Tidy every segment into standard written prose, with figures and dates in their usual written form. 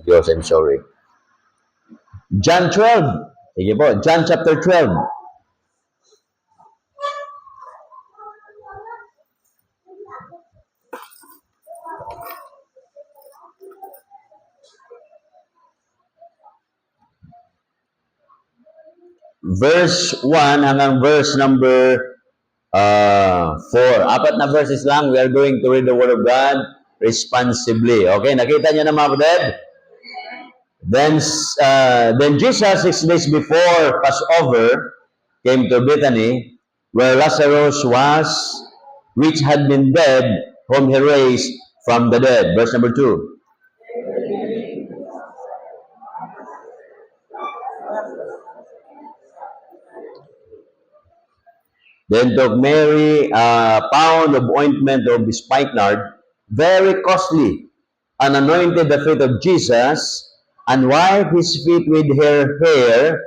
Diyos, I'm sorry. John 12. Sige po, John chapter 12. Verse 1 hanggang verse number 4. Apat na verses lang. We are going to read the Word of God responsibly. Okay, nakita niyo na mga kapatid? Then Jesus, 6 days before Passover, came to Bethany, where Lazarus was, which had been dead, whom he raised from the dead. Verse number 2. Then took Mary a pound of ointment of spikenard, very costly, and anointed the feet of Jesus, and wiped his feet with her hair,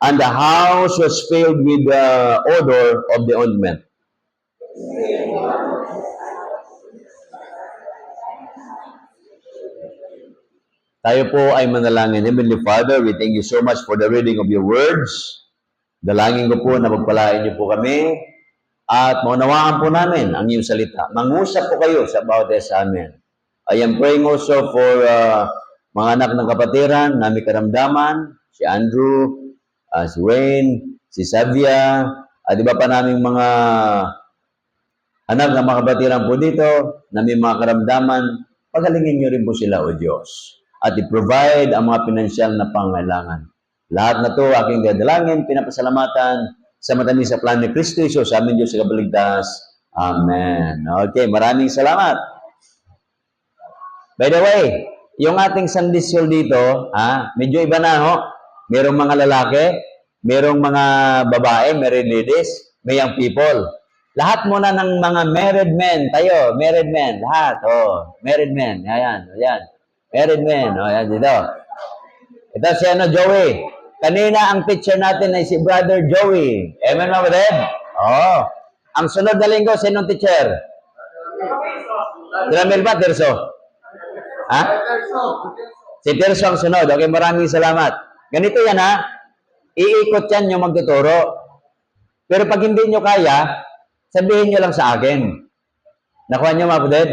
and the house was filled with the odor of the ointment. Tayo po ay manalangin. Heavenly Father, we thank you so much for the reading of your words. Dalangin ko po na magpalain niyo po kami at maunawaan po namin ang iyong salita. Mangusap po kayo sa bawat isa sa amin. I am praying also for mga anak ng kapatiran na may karamdaman, si Andrew, si Wayne, si Savia, at iba pa naming mga anak ng mga kapatiran po dito na may mga karamdaman. Pagalingin niyo rin po sila, O Diyos, at i-provide ang mga pinansyal na pangailangan. Lahat na to aking dadalangin, pinapasalamatan sa matamis sa plan ni Kristo Jesus, sa amin Diyos sa kabaligtas. Amen. Okay, maraming salamat. By the way, yung ating Sunday school dito, medyo iba na, ho? Merong mga lalaki, merong mga babae, married ladies, may young people. Lahat muna ng mga married men, tayo, married men, lahat, married men, ayan. Married men, ayan, dito. Ito si Joey. Kanina ang teacher natin ay si Brother Joey. Amen, mga kapatid? Ang sunod na linggo, sinong teacher? Ramil ba? Tirso? Si Tirso ang sunod. Okay, maraming salamat. Ganito yan, iikot yan yung magtuturo. Pero pag hindi nyo kaya, sabihin nyo lang sa akin. Nakuha nyo, mga kapatid?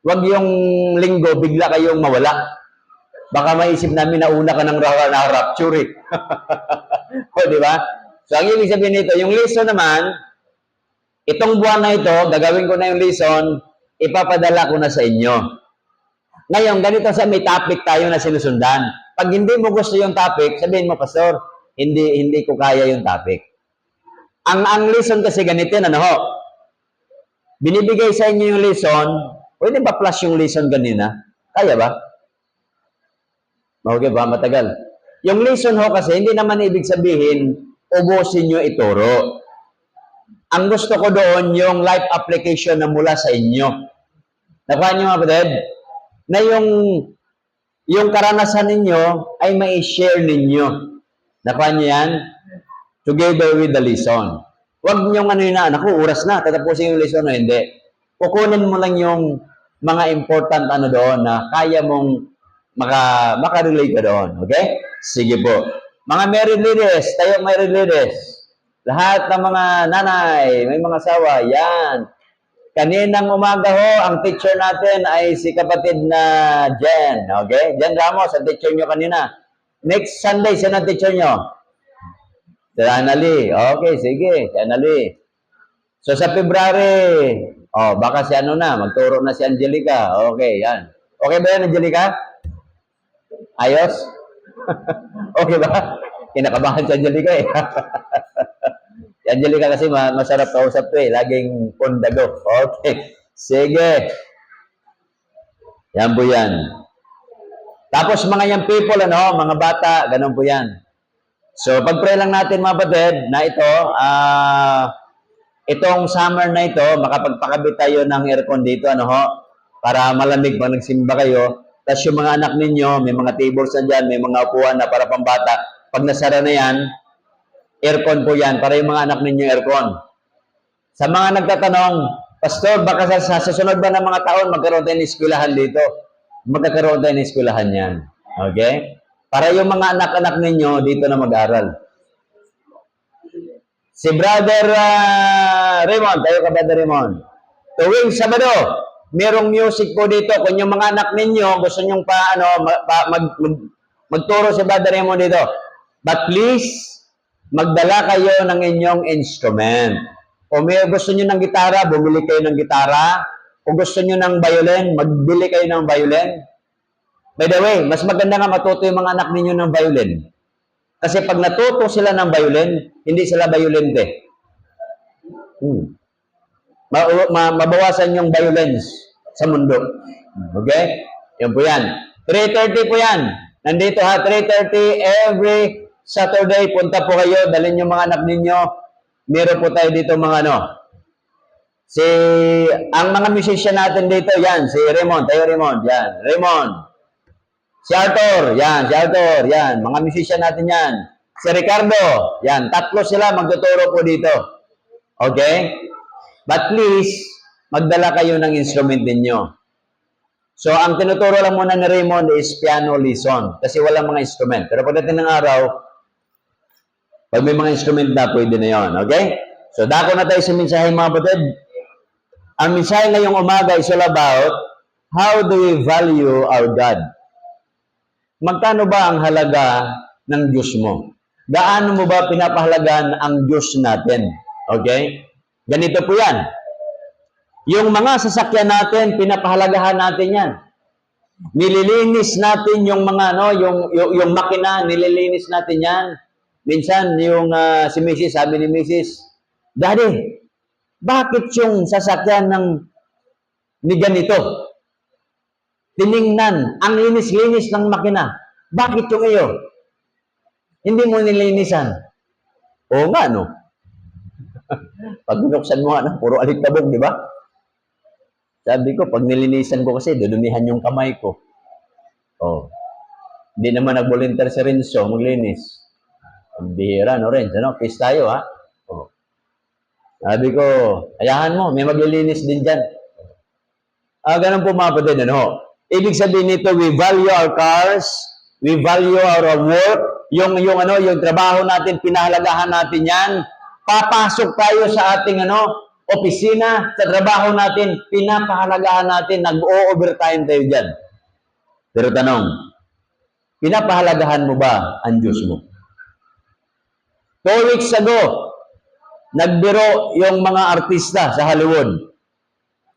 Huwag yung linggo, bigla kayong mawala. Baka maisip namin na una ka ng rapture. Di ba? So, ang ibig sabihin nito, yung lesson naman, itong buwan na ito, gagawin ko na yung lesson, ipapadala ko na sa inyo. Ngayon, ganito sa may topic tayo na sinusundan. Pag hindi mo gusto yung topic, sabihin mo, Pastor, hindi ko kaya yung topic. Ang lesson kasi ganito, binibigay sa inyo yung lesson, pwede ba plus yung lesson ganina? Kaya ba? Okay ba? Matagal. Yung lesson kasi, hindi naman ibig sabihin, ubusin nyo ituro. Ang gusto ko doon, yung life application na mula sa inyo. Nakuha nyo, mga kapatid? Na yung karanasan ninyo ay mai-share ninyo. Nakuha nyo yan? Together with the lesson. Huwag nyo naku, oras na, tatapusin yung lesson o hindi. Kukunin mo lang yung mga important doon na kaya mong makarelate ka doon. Okay? Sige po. Mga married ladies, tayo married ladies. Lahat ng mga nanay, may mga asawa, yan. Kaninang umaga ang teacher natin ay si kapatid na Jen. Okay? Jen Ramos, ang teacher nyo kanina. Next Sunday, sino ang teacher nyo? Si Annalie. Okay, sige. Si Annalie. So sa February, baka si magturo na si Angelica. Okay, yan. Okay ba yan, Angelica? Ayos? Okay ba? Kinakabahan si Angelica Si Angelica kasi masarap kausap laging pundago. Okay. Sige. Yan po yan. Tapos mga young people, mga bata, ganun po yan. So, pag-pray lang natin, mga batid, na ito, itong summer na ito, makapagpakabit tayo ng aircon dito, para malamig pag nagsimba kayo. Tapos yung mga anak ninyo, may mga tables na dyan, may mga upuan na para pambata. Pag nasara na yan, aircon po yan, para yung mga anak ninyo aircon. Sa mga nagtatanong, Pastor, baka sa susunod ba ng mga taon, magkaroon tayo ng eskwelahan dito? Magkakaroon tayo ng eskwelahan yan. Okay? Para yung mga anak-anak ninyo dito na mag-aral. Si Brother Raymond, tayo ka Brother Raymond. Tuwing Sabado, merong music po dito. Kung yung mga anak ninyo gusto nyong magturo si Brother Raymond dito. But please, magdala kayo ng inyong instrument. Kung may gusto nyo ng gitara, bumili kayo ng gitara. Kung gusto nyo ng violin, magbili kayo ng violin. By the way, mas maganda nga matuto yung mga anak ninyo ng violin. Kasi pag natuto sila ng violin, hindi sila violente. Mabawasan yung violence sa mundo. Okay? Yan po yan. 3:30 po yan. Nandito ha, 3:30 every Saturday. Punta po kayo, dalhin yung mga anak ninyo. Meron po tayo dito mga ang mga musician natin dito, yan, si Raymond, tayo Raymond, yan, Raymond. Si Arthur, yan, mga musician natin yan. Si Ricardo, yan, tatlo sila magtuturo po dito. Okay? But please, magdala kayo ng instrument ninyo. So, ang tinuturo lang muna ni Raymond is piano lesson kasi walang mga instrument. Pero pagdating ng araw, pag may mga instrument na, pwede na yun. Okay? So, dako na tayo sa mensahe mga kapatid. Ang mensahe ngayong umaga is all about how do we value our God? Magkano ba ang halaga ng Diyos mo? Gaano mo ba pinapahalagan ang Diyos natin? Okay? Ganito po yan. Yung mga sasakyan natin, pinapahalagahan natin yan. Nililinis natin yung mga, yung makina, nililinis natin yan. Minsan, yung si Mrs., sabi ni Mrs., Daddy, bakit yung sasakyan ni ganito? Tiningnan, ang linis-linis ng makina. Bakit yung iyo? Hindi mo nilinisan. Oo nga, no? Pag binuksan mo nga, puro alikabok, di ba? Sabi ko, pag nilinisan ko kasi, dudumihan yung kamay ko. Oh. Hindi naman nag-volunteer si Renzo maglinis. Ang bihira, no, Renzo? No? Peace tayo, ha? Oh. Sabi ko, ayahan mo, may maglilinis din dyan. Ganun po mga kapatid, ano? Ibig sabihin nito, we value our cars, we value our work, yung trabaho natin, pinahalagahan natin yan. Papasok tayo sa ating opisina, sa trabaho natin, pinapahalagahan natin, nag-o-overtime tayo dyan. Pero tanong, pinapahalagahan mo ba ang Diyos mo? 2 weeks ago, nagbiro yung mga artista sa Hollywood.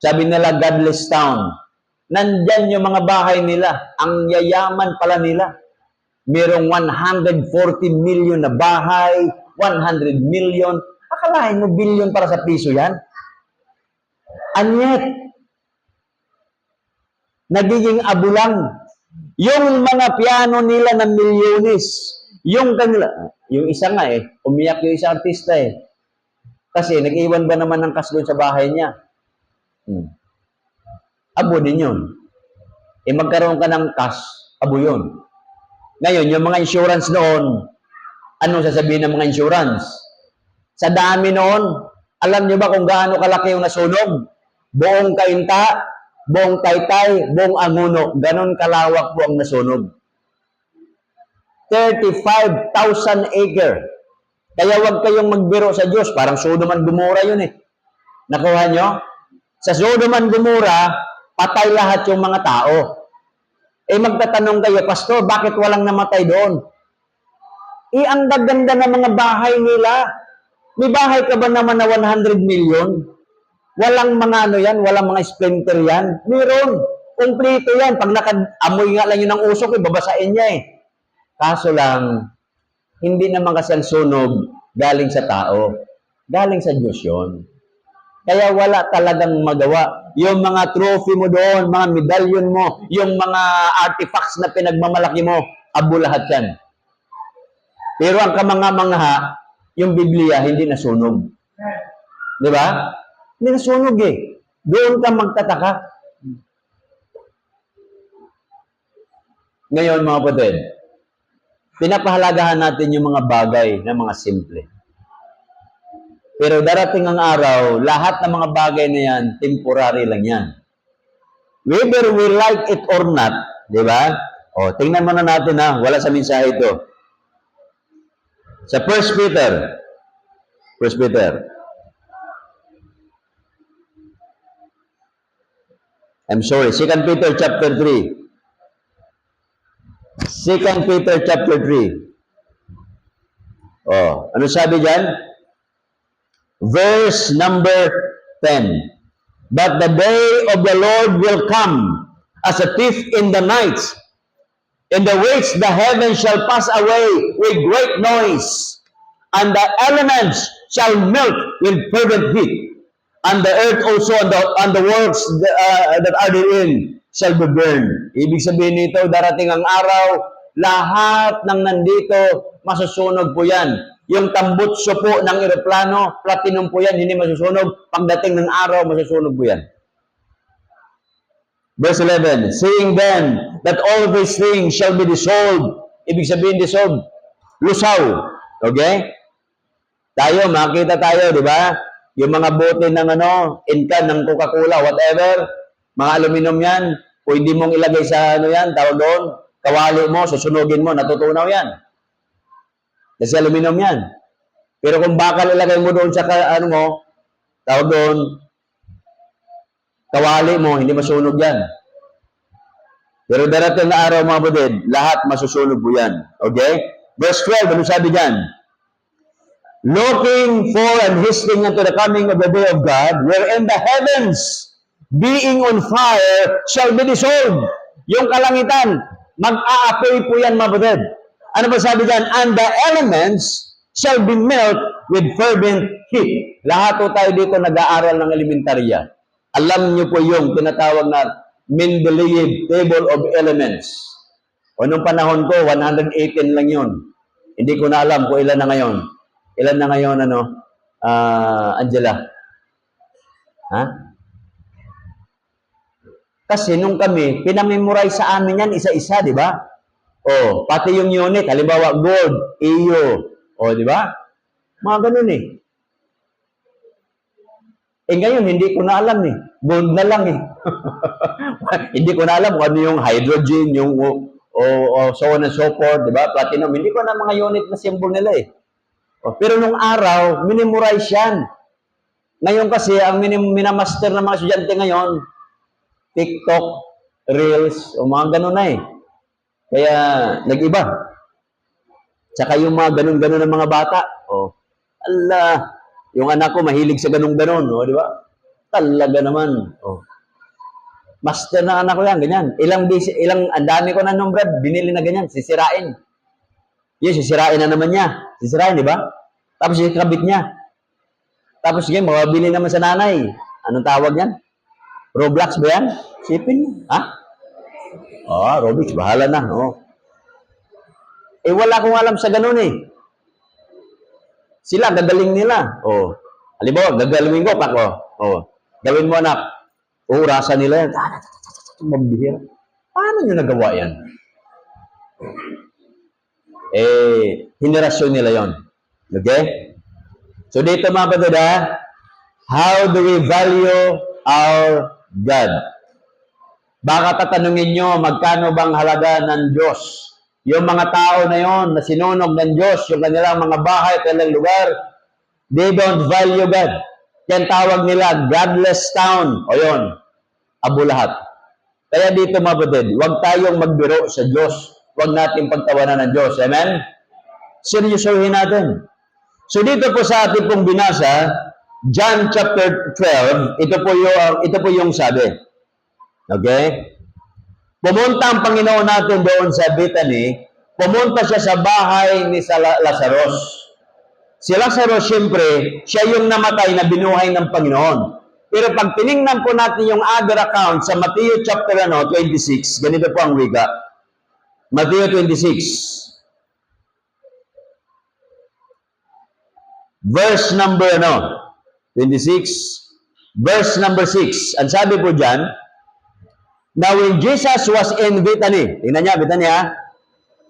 Sabi nila, godless town. Nandyan yung mga bahay nila. Ang yayaman pala nila. Merong 140 million na bahay, 100 million. Akalain mo billion para sa piso yan? And yet, nagiging abulang. Yung mga piano nila ng milyones, yung isa nga umiyak yung isang artista Kasi nag-iwan ba naman ng cash doon sa bahay niya? Abo din yun. Magkaroon ka ng cash, abo yun. Ngayon, yung mga insurance noon, anong sasabihin ng mga insurance? Sa dami noon, alam niyo ba kung gaano kalaki yung nasunog? Buong Kainta, buong Taytay, buong Anguno, ganon kalawak po ang nasunog. 35,000 acre. Kaya wag kayong magbiro sa Diyos. Parang Sodom and Gomorrah yun Nakuha nyo? Sa Sodom and Gomorrah, patay lahat yung mga tao. Magtatanong kayo, Pastor, bakit walang namatay doon? Ang gaganda ng mga bahay nila. May bahay ka ba naman na 100 million? Walang mga walang mga splinter yan. Meron. Kompleto yan. Pag naka-amoy nga lang yun ng usok, babasain niya Kaso lang, hindi naman kasi ang sunog galing sa tao. Galing sa Diyos yun. Kaya wala talagang magawa. Yung mga trophy mo doon, mga medalyon mo, yung mga artifacts na pinagmamalaki mo, abo lahat yan. Pero ang kamanga-mangha, yung Biblia, hindi nasunog. Di ba? Hindi nasunog Doon ka magtataka. Ngayon, mga kapatid, pinapahalagahan natin yung mga bagay na mga simple. Pero darating ang araw, lahat ng mga bagay na yan, temporary lang yan. Whether we like it or not, di ba? O, tingnan muna natin ha. Wala sa mensahe ito. Sa 1 Peter. 1 Peter. I'm sorry. 2 Peter chapter 3. 2 Peter chapter 3. Oh, ano sabi diyan? Verse number 10. But the day of the Lord will come as a thief in the night, in the which the heavens shall pass away with great noise, and the elements shall melt with fervent heat, and the earth also and the works that are therein shall be burned. Ibig sabihin nito, darating ang araw, lahat ng nandito, masusunog po yan. Yung tambutso po ng eroplano, platinum po yan, hindi masusunog. Pagdating ng araw, masusunog po yan. Verse 11, seeing then that all these things shall be dissolved. Ibig sabihin dissolved, lusaw. Okay? Tayo, makita tayo, di ba? Yung mga bote ng in-can ng Coca-Cola, whatever, mga aluminum yan, pwede mong ilagay sa yan, tawag doon, kawali mo, susunugin mo, natutunaw yan. Kasi aluminum yan. Pero kung bakal ilagay mo doon sa tawag doon, kawali mo, hindi masunog yan. Pero darating na araw mga budid, lahat masusunog po yan. Okay? Verse 12, ano sabi dyan? Looking for and hastening unto the coming of the day of God, wherein the heavens, being on fire, shall be dissolved. Yung kalangitan, mag-aapoy po yan mga budid. Ano ba sabi dyan? And the elements shall be melt with fervent heat. Lahat po tayo dito nag-aaral ng elementarya. Alam niyo po yung tinatawag na Mendeleev Table of Elements. O nung panahon ko, 118 lang yun. Hindi ko na alam kung ilan na ngayon. Ilan na ngayon, Angela? Ha? Kasi nung kami, pinamemorize sa amin yan isa-isa, di ba? O, pati yung unit, halimbawa, gold, iyo. O, di ba? Mga ganun eh. Eh ngayon, hindi ko na alam eh. Gold na lang eh. Hindi ko na alam kung ano yung hydrogen, yung so on and so forth, di ba? Platinum. Hindi ko na mga unit na symbol nila eh. O, pero nung araw, minimorize yan. Ngayon kasi, ang minamaster ng mga estudyante ngayon, TikTok, Reels, o mga ganun na eh. Kaya, nag-iba. Tsaka yung mga ganun-ganun ng mga bata. O, Allah, yung anak ko mahilig sa ganun-ganun. O, di ba? Talaga naman. O. Master na anak ko yan, ganyan. Ang dami ko na nung Brad, binili na ganyan, sisirain. Yun, sisirain na naman niya. Sisirain, di ba? Tapos yung kabit niya. Tapos sige, mabili naman sa nanay. Anong tawag yan? Roblox ba yan? Sipin? Ha? Roblox, bahala na. Oh. Eh, wala akong alam sa ganun eh. Sila, gagaling nila. Oh. Halimbawa, gagalawin ko, Pak. Oh. Gawin mo, anak. Rasa nila yan. Mabihira. Paano nyo nagawa yan? Henerasyon nila yon. Okay? So dito mga kapatid, how do we value our God? Baka tatanungin nyo, magkano bang halaga ng Diyos? Yung mga tao na yon na sinunog ng Diyos, yung kanilang mga bahay, kanilang lugar, they don't value God. Yan tawag nila, godless town. O yun, abo lahat. Kaya dito mga kapatid, huwag tayong magbiro sa Diyos. Huwag natin pagtawanan ng Diyos. Amen? Seryosohin natin. So dito po sa ating pong binasa, John chapter 12, ito po yung sabi. Okay? Pumunta ang Panginoon natin doon sa Bethany, pumunta siya sa bahay ni Lazarus. Si Lazarus, siyempre, siya yung namatay na binuhay ng Panginoon. Pero pag tiningnan po natin yung other account sa Matthew chapter 26, ganito po ang wika. Matthew 26. Verse number 26, verse number 6. Ang sabi po dyan, now when Jesus was in Bethany, tingnan niya, Bethany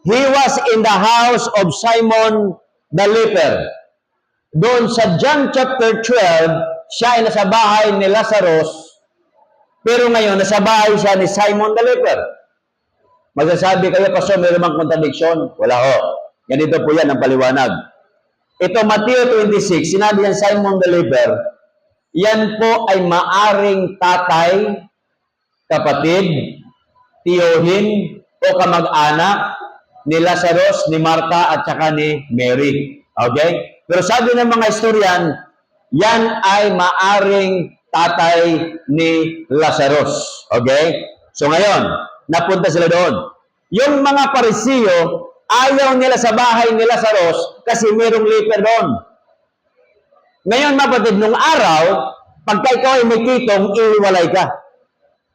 he was in the house of Simon the leper. Doon sa John chapter 12, siya ay nasa bahay ni Lazarus, pero ngayon nasa bahay siya ni Simon the leper. Magsasabi kayo, Pastor, mayroon mang contradiction? Wala ho. Ganito po yan ang paliwanag. Ito, Mateo 26, sinabi yan Simon the Leper, yan po ay maaring tatay, kapatid, tiyuhin, o kamag-anak ni Lazarus, ni Martha, at saka ni Mary. Okay? Pero sabi ng mga historian, yan ay maaring tatay ni Lazarus. Okay? So ngayon, napunta sila doon. Yung mga Parisiyo, ayaw nila sa bahay ni Lazarus kasi mayroong leper doon. Ngayon, mapatid, nung araw, pagka ikaw ay may kitong, iiwalay ka.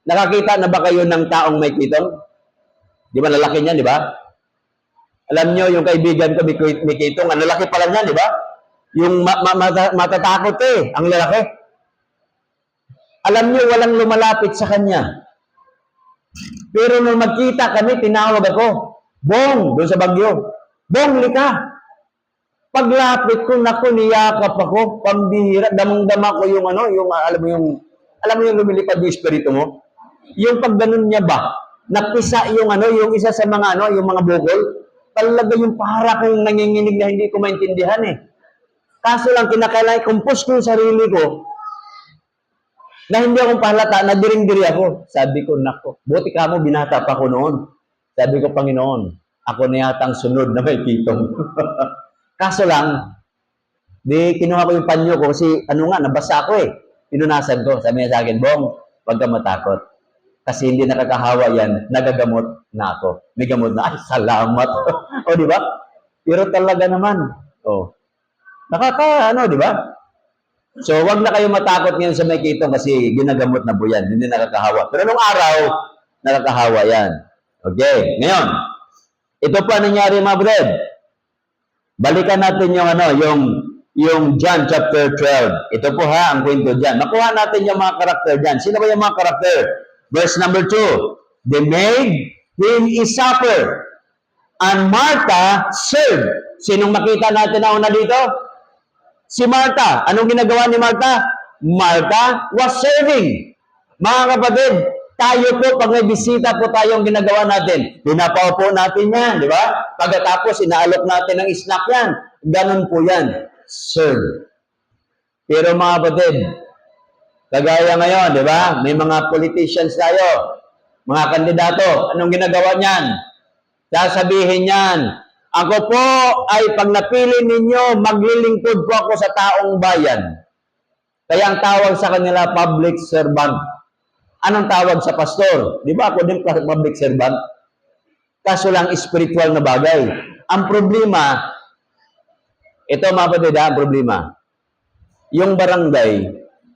Nakakita na ba kayo ng taong may kitong? Di ba lalaki niyan, di ba? Alam nyo, yung kaibigan ko may kitong, ang lalaki pa lang yan, di ba? Yung matatakot ang lalaki. Alam nyo, walang lumalapit sa kanya. Pero nung magkita kami, tinawag ako, Bong, doon sa Bagyo. Bong, lika. Paglapit ko, naku, niyakap ako, pambihira, damang-dama ko yung alam mo yung lumilipad yung espiritu mo? Yung pagganon niya ba, napisa yung yung isa sa mga yung mga bukol, talaga yung para kong nanginginig na hindi ko maintindihan Kaso lang, kinakailangan, compose ko yung sarili ko, na hindi akong pahalata, nadiring-diri ako. Sabi ko, nako, buti ka mo, binata pa ko noon. Sabi ko, Panginoon, ako na yatang sunod na may kitong. Kaso lang, di kinuha ko yung panyo ko kasi nabasa ako Pinunasan ko. Sabi niya sa akin, Bong, huwag ka matakot. Kasi hindi nakakahawa yan, nagagamot na ako. May gamot na, ay, salamat. O, di ba? Pero talaga naman. O, di ba? So, wag na kayo matakot ngayon sa may kitong kasi ginagamot na po yan. Hindi nakakahawa. Pero nung araw, nakakahawa yan. Okay, ngayon, ito pa nangyari mga bred. Balikan natin yung John chapter 12. Ito po ang kwento dyan. Makuha natin yung mga karakter dyan. Sino ba yung mga karakter? Verse number 2. They made him a supper, and Martha served. Sinong makita natin na una dito? Si Martha. Anong ginagawa ni Martha? Martha was serving. Mga kapatid, tayo po, pag may bisita po tayong ginagawa natin, pinapaupo natin yan, di ba? Pagkatapos, inaalok natin ng snack yan. Ganun po yan. Serve. Pero mga kapatid, kagaya ngayon, di ba? May mga politicians tayo, mga kandidato. Anong ginagawa niyan? Sasabihin niyan, ako po ay pag napili ninyo, maglilingkod po ako sa taong bayan. Kaya ang tawag sa kanila, public servant. Anong tawag sa pastor? Di ba ako din public servant? Kaso lang spiritual na bagay. Ang problema, ito mga kapatid, ang problema, yung barangay,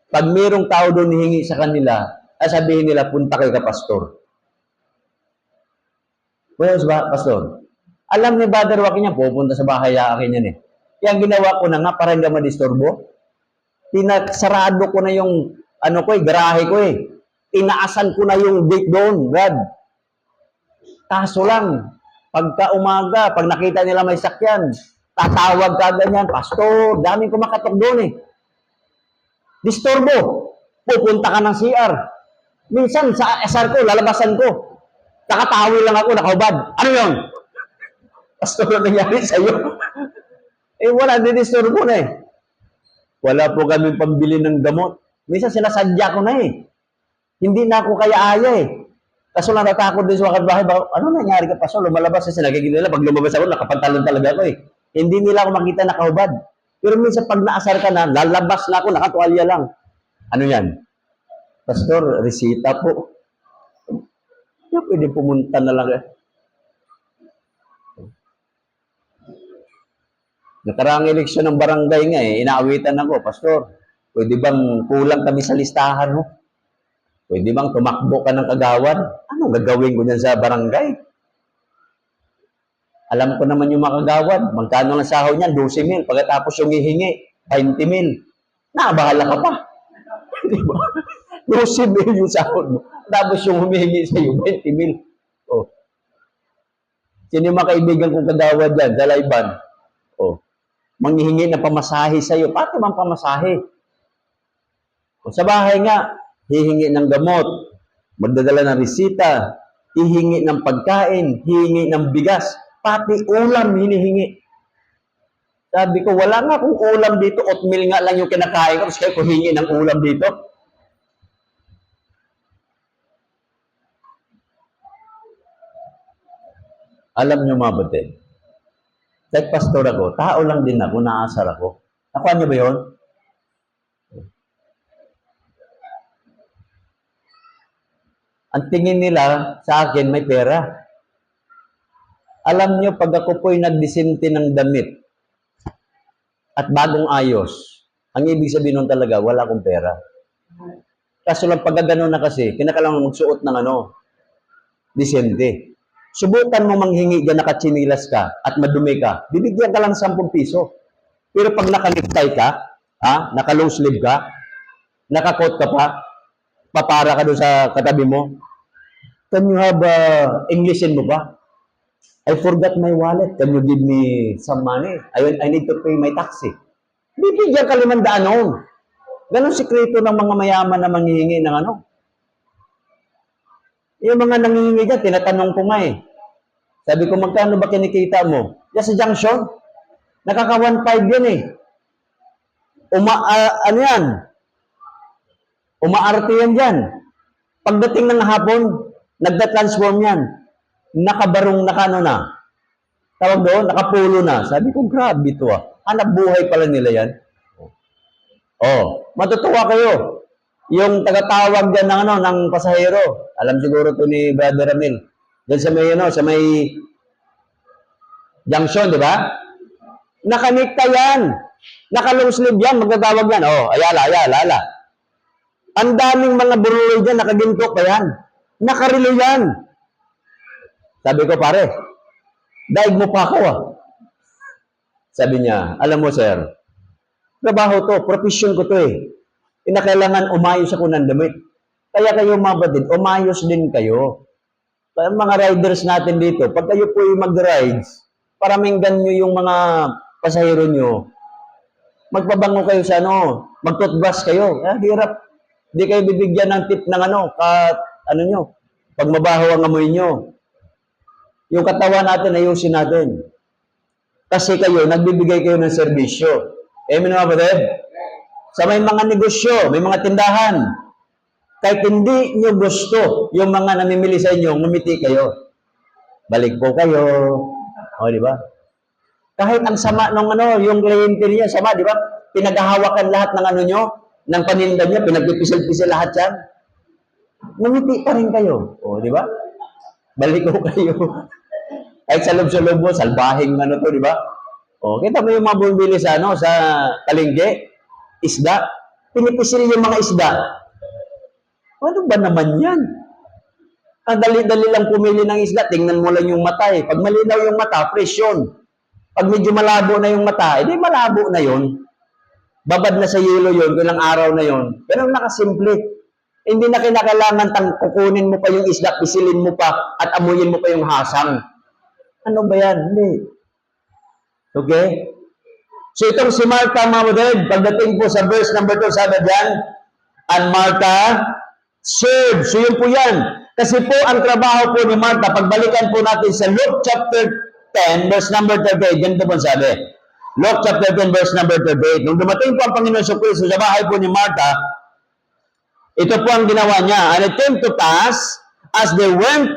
pag mayroong tao doon hihingi sa kanila, sabihin nila, punta kay ka pastor. Well, ba, pastor? Alam ni Brother Joaquin niya, pupunta sa bahay akin yan Kaya ginawa ko na nga para hindi madisturbo. Pinasarado ko na yung garahe ko Inaasan ko na yung gate doon, God. Kaso lang, pagka umaga, pag nakita nila may sakyan, tatawag ka ganyan, pastor, daming kumakatok doon Disturbo. Pupunta ka ng CR. Minsan, sa SR ko, lalabasan ko. Nakatawi lang ako, nakahubad. Ano yun? Pastor, ano nangyari sa'yo? Wala, didisturbo na Wala po kami pambili ng gamot. Minsan, sinasadya ko na Hindi na ako kaya-aya Kaso lang natakot din sa wakad bahay. Ano nangyari ka, Pastor? Lumalabas kasi nagiging nila. Pag lumabas ako, nakapantalon talaga ako Hindi nila ako makita nakahubad. Pero minsan pag naasar ka na, lalabas na ako, nakatuwalya lang. Ano yan? Pastor, resita po. Hindi pwede pumunta na lang Nakaraang eleksyon ng barangay nga inaawitan ako, Pastor. Pwede bang kulang kami sa listahan Pwede bang tumakbo ka ng kagawad? Anong gagawin ko dyan sa barangay? Alam ko naman yung mga kagawad. Magkano lang sahod niyan? 12,000. Pagkatapos yung hihingi, 20,000. Bahala ka pa. Diba? 12,000 yung sahod mo. Tapos yung humihingi sa iyo, 20,000. Oh. Sino yung mga kaibigan kong kagawad dyan sa Laiban? Oh. Manghihingi na pamasahe sa iyo. Paano man pamasahe? O sa bahay nga, hihingi ng gamot, magdadala ng resita, hihingi ng pagkain, hihingi ng bigas, pati ulam hinihingi. Sabi ko, wala nga akong ulam dito, oatmeal nga lang yung kinakain ko, tapos kayo hingi ng ulam dito. Alam nyo mga batid, kahit pastor ako, tao lang din ako, naasar ako. Nakuha niyo ba yun? Ang tingin nila sa akin, may pera. Alam nyo, pag ako po'y nagdisinti ng damit at bagong ayos, ang ibig sabihin nun talaga, wala akong pera. Kaso lang pag gano'n na kasi, kinakailangan magsuot ng disente. Subukan mo manghingi dyan, nakatsinilas ka at madumi ka, bibigyan ka lang 10 piso. Pero pag nakaliktay ka, naka-long sleeve ka, naka-coat ka pa, papara ka doon sa katabi mo, can you have Englishin mo ba? I forgot my wallet. Can you give me some money? I need to pay my taxi. Bibigyan ka 500 noon. Ganon sikreto ng mga mayaman na manghihingi ng Yung mga nangihingi dyan, tinatanong ko nga eh. Sabi ko, magkano ba kinikita mo? Yan sa junction, nakaka 1.5 yan eh. Ano yan? Umaarte yan dyan. Pagdating ng hapon, nagda-transform yan. Nakabarong, tawag doon, nakapulo na. Sabi ko, grabe ito Hanap buhay pala nila yan. Matutuwa kayo. Yung tagatawag dyan ng pasahero. Alam siguro to ni Brother Ramil. Diyan sa may junction, di ba? Nakanikta yan. Naka-long sleeve yan, magtatawag yan. Ayala. Ang daming mga buruloy dyan, nakaginto pa yan. Nakarilo yan. Sabi ko, pare, daig mo pa ako Sabi niya, alam mo sir, trabaho to, profession ko to Kinakailangan umayos ako ng damit. Kaya kayo mga batid, umayos din kayo. Kaya mga riders natin dito, pag kayo po yung mag-rides, paraminggan nyo yung mga pasahero nyo, magpabango kayo sa mag-toothbrush kayo. Hirap. Hindi kayo bibigyan ng tip ng nyo, pag mabaho ang amoy nyo. Yung katawan natin, ayusin natin. Kasi kayo, nagbibigay kayo ng serbisyo. Amen mga batid? Sa may mga negosyo, may mga tindahan, kahit hindi nyo gusto yung mga namimili sa inyo, ngumiti kayo. Balik po kayo. Di ba? Kahit ang sama ng yung kliyente niya, sama, di ba? Pinaghahawakan lahat ng nyo, ng paninda niya, pinagpipisel-pisel lahat yan. Ngumiti pa rin kayo. Di ba? Balik ko kayo. Kahit sa loob-sa-loob mo, salbahing to, di ba? Kita mo yung mga bumibili sa palengke, isda, pinipisil yung mga isda. Ano ba naman yan? Ang dali-dali lang pumili ng isda, tingnan mo lang yung mata Pag malinaw yung mata, fresh yun. Pag medyo malabo na yung mata, edi malabo na yun. Babad na sa yelo yun, ilang araw na yun. Pero nakasimple. Hindi na kinakailangan kukunin mo pa yung isda, pisilin mo pa, at amuyin mo pa yung hasang. Ano ba yan? Hindi. Okay? So itong si Martha, mga modern, pagdating po sa verse number 2, sabi diyan, and Martha served. So yun po yan. Kasi po ang trabaho po ni Martha, pagbalikan po natin sa Luke chapter 10, verse number 38, ganito po sabi. Luke chapter 10, verse number 38. Nung dumating po ang Panginoon sa Kristo sa bahay po ni Martha, ito po ang ginawa niya. And it came to pass, as they went,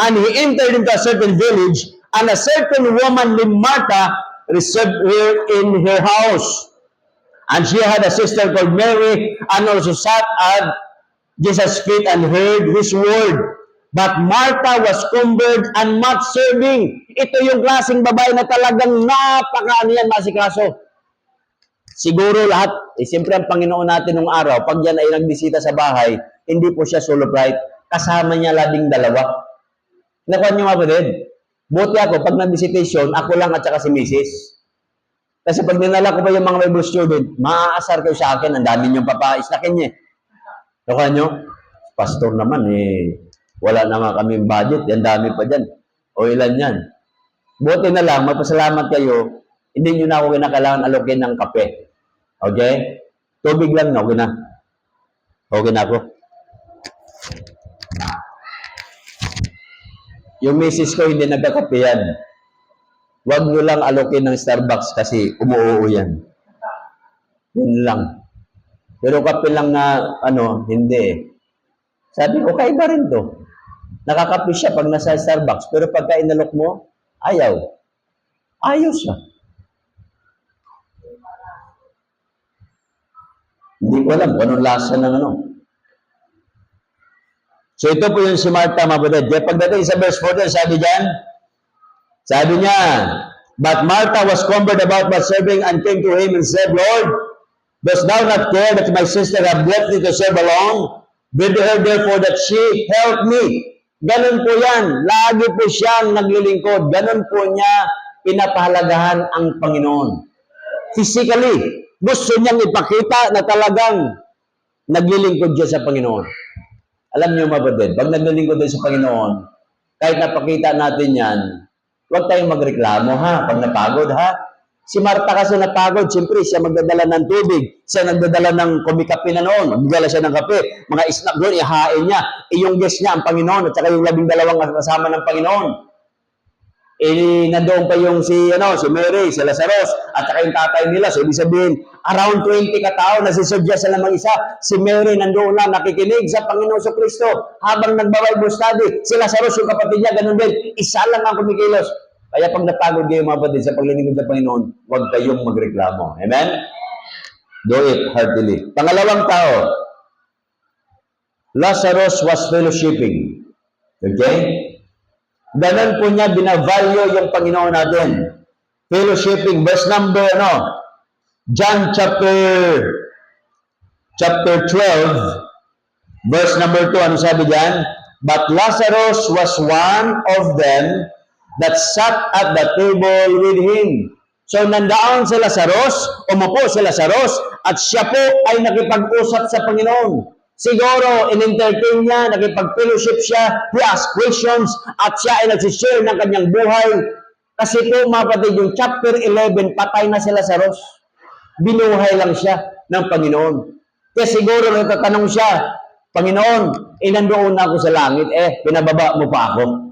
and he entered into a certain village, and a certain woman named Martha received her in her house. And she had a sister called Mary, and also sat at Jesus' feet and heard his word. But Martha was cumbered and much serving. Ito yung klaseng babae na talagang yan, masikaso. Siguro lahat, siyempre ang Panginoon natin nung araw, pag yan ay nagbisita sa bahay, hindi po siya solo flight. Kasama niya 12. Nakuha niyo mga kapatid? Buti ako, pag nag-visitation, ako lang at saka si Mrs. Kasi pag dinala ko pa yung mga Bible student, maaasar kayo sa akin, ang dami niyong papaislakin niya. Nakuha niyo? Pastor naman, wala na nga kaming budget, yan dami pa dyan. O ilan yan. Buti na lang, magpasalamat kayo, hindi niyo na ako kinakailangan alokin ng kape. Okay? Tubig lang na, okay na. Okay na ako. Yung misis ko hindi nagkakape yan. Huwag nyo lang alokin ng Starbucks kasi umuoo yan. Yun lang. Pero kape lang na, hindi. Sabi ko, kaiba rin to. Nakakape siya pag nasa Starbucks, pero pagka inalok mo, ayaw. Ayaw siya. Hindi ko alam kung anong lasa ng ano. So ito po yung si Martha, mga kapatid. Kaya pagdating sa verse 14, sabi niya, but Martha was cumbered about my serving and came to him and said, Lord, dost thou not care that my sister have left me to serve alone? Bid her therefore that she help me. Ganun po yan. Lagi po siyang naglilingkod. Ganun po niya pinapahalagahan ang Panginoon. Physically, gusto niyang ipakita na talagang naglilingkod siya sa Panginoon. Alam niyo mga kapatid, pag naglilingkod tayo sa Panginoon, kahit napakita natin yan, huwag tayong magreklamo ha, pag napagod ha. Si Martha kasi napagod, siyempre siya magdadala ng tubig, siya nagdadala ng kumikape na noon, magdadala siya ng kape, mga snack doon, ihain niya, yung guest niya ang Panginoon, at saka yung 12 kasama ng Panginoon. Nandoon pa yung si Mary, si Lazarus, at saka yung tatay nila, so ibig sabihin, around 20 katao, nasisurya sila mag-isa, si Mary nandoon lang, nakikinig sa Panginoon sa Kristo, habang nagba-Bible study, si Lazarus, yung kapatid niya, ganun din, isa lang ang kumikilos. Kaya pag napagod kayo mga kapatid sa paglilingkod sa Panginoon, huwag kayong magreklamo. Amen? Do it heartily. Pangalawang tao, Lazarus was fellowshipping. Okay? Ganun po niya binavalue yung Panginoon natin. Fellowshipping. Verse number, John chapter 12, verse number 2, ano sabi diyan? But Lazarus was one of them that sat at the table with him. So, nandaon si Lazarus, umupo si Lazarus, at siya po ay nakipag-usap sa Panginoon. Siguro, in-entertain niya, nakipag-fellowship siya, he asked questions, at siya ay nagsishare ng kanyang buhay. Kasi po, mga kapatid, yung chapter 11, patay na si Lazarus. Binuhay lang siya ng Panginoon. Kaya siguro, nagtatanong siya, Panginoon, nandoon na ako sa langit, pinababa mo pa ako.